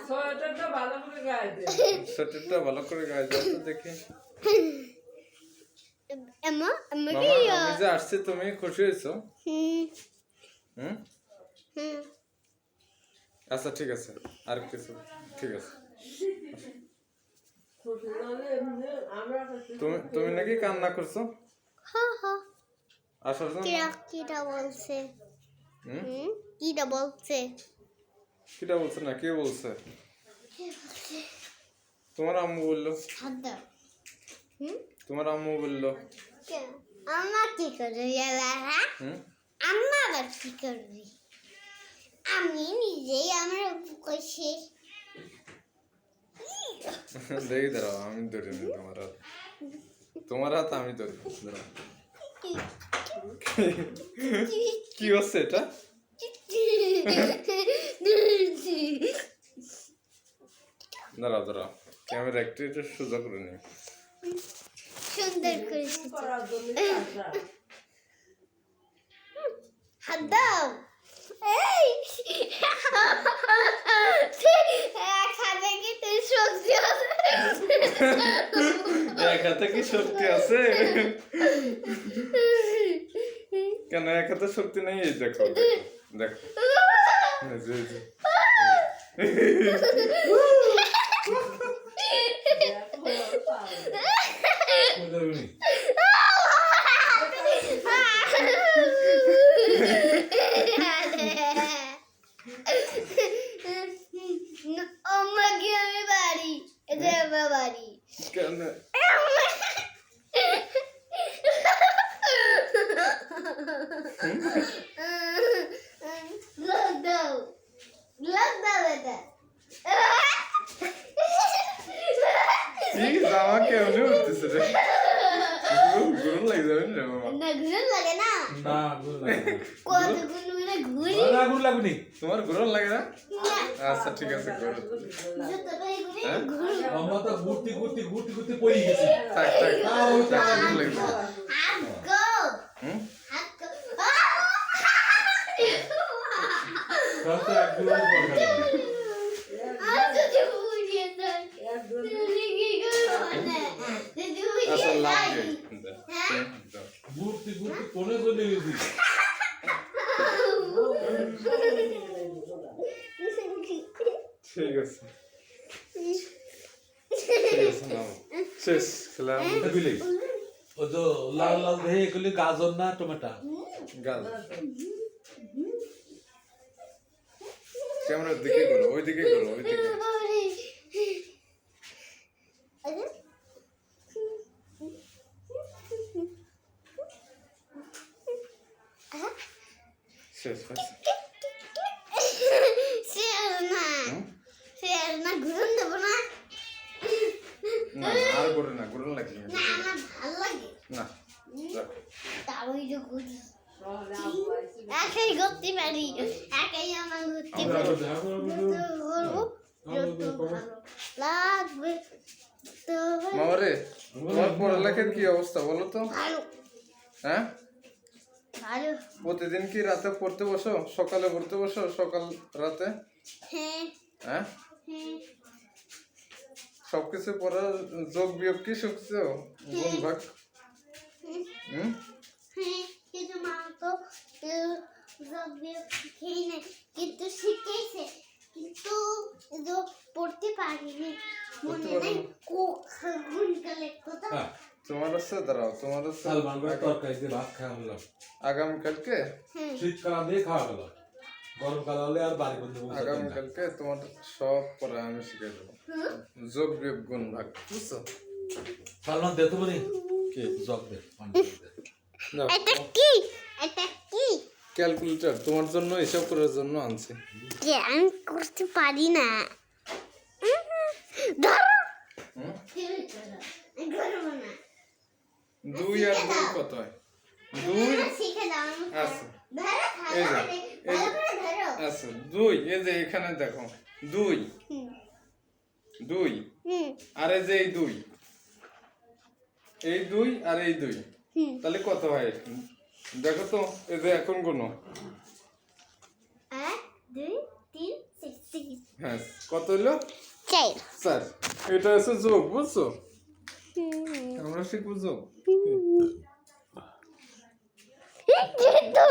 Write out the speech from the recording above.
সোয়েটারটা ভালো করে গায়ে দে। সোয়েটারটা ভালো করে গায়ে দাও তো দেখি। মামা মামা আমি যে আসছি তুমি খুশি হয়েছো? হুম আচ্ছা ঠিক আছে, আর কিছু ঠিক আছে। তুমি নাকি কান্না করছো আসার জন্য? কিটা বলছে হুম কিটা বলছে কিটা বলছে না কে বলছে? তোমার আম্মু বললো। তোমার আম্মু বললো। আম্মা কি করবে আম্মা আবার কি করবি? আমি নিজেই আমার কইছি দেখি দাঁড়াও আমি ধরে নি তোমার হাত আমি ধরি। কি হচ্ছে এটা? দাঁড়াও দাঁড়াও ক্যামেরা একটু একটু সোজা করে নি। সুন্দর করে করার জন্য হাত দাও এই খাবে কি তুই সবজি এক হাতে কি শক্তি আছে? কেন এক হাতে শক্তি নেই? এই দেখো দেখো আমাকে আমি বাড়ি এটা আমার বাড়ি কেন লক দাও এটা কি জামা কেমনে উঠতেছে রে? গরম লাগে যাবে না মামা? না ঘুরে লাগে না না গুণ লাগে কত গুলো ঘুরি না গুণ লাগবে তোমার গরম লাগে না? আচ্ছা ঠিক আছে গরম। হ্যাঁ? আমরা তো ঘুরতে পড়ে গেছি থাক থাক গরম লাগছে। হাত গো হুম হাত গো সব তো এক গুলো পড়ে আচ্ছা বুঝিয়ে দাও তুমি কি করবে না তুমি আচ্ছা লাগবে ঘুরতে কোনে চলে গেছি ঠিক আছে ঠিক আছে নাও শেষ খেলা বিলে ও তো লাল লাল দেহে এগুলি গাজর না টমেটো গাল ক্যামেরার দিকে করো ওইদিকে করো ওইদিকে। শেষ হয়েছে। না ঘুরন দেবো না না আর করে না গরম লাগছে না আমার ভালো লাগে না রাখো। তাও যে ঘুরি একাই ঘুরতে পারি একাই আমার ঘুরতে পারি ঘুরবো যত ভালো লাগবে তো মামা রে তোমার পড়ালেখার কি অবস্থা বলো তো? ভালো হ্যাঁ ভালো প্রতিদিন কি রাতে পড়তে বসো? সকালে পড়তে বসো সকাল রাতে? হ্যাঁ হ্যাঁ হ্যাঁ সবকিছু পড়ার যোগ বিয়োগ কি শিখছো? গুণ ভাগ? হুম হ্যাঁ কিন্তু মা তো শিখেই নাই কিন্তু শিখেছে কিন্তু পড়তে পারিনি মনে নাই গুণ কালে কথা হ্যাঁ তোমার আছে দাঁড়াও তোমার আছে সালমান ভাই তরকারি দিয়ে ভাত খাওয়া হলো আগামীকালকে হ্যাঁ শীতকাল দিয়ে খাওয়া হলো গরমকাল হলে আর বাড়ি বন্ধু আগামীকালকে তোমার সব পড়া আমি শিখে দেবো যোগ বিয়োগ গুণ ভাগ বুঝছো? সালমান দে তো বলি কি জগ দে নাও, এটা কি এটা কি ক্যালকুলেটর তোমার জন্য হিসাব করার জন্য আনছি। যে আমি করতে পারি না ধরো হুম? করবো না 2 আর 2 কত হয়? 2 শিখে দাও আচ্ছা ধরো এই যে ভালো করে ধরো আচ্ছা 2 এই যে এখানে দেখো 2 2 আর এই যে এই 2 আর এই 2 তাহলে কত হয় দেখো তো এই যে এখন গুনো 1 2 3 4 5 হ্যাঁ কত হলো চাই 4 এটা হচ্ছে যোগ বুঝছো আমরা শিখবো যোগ তো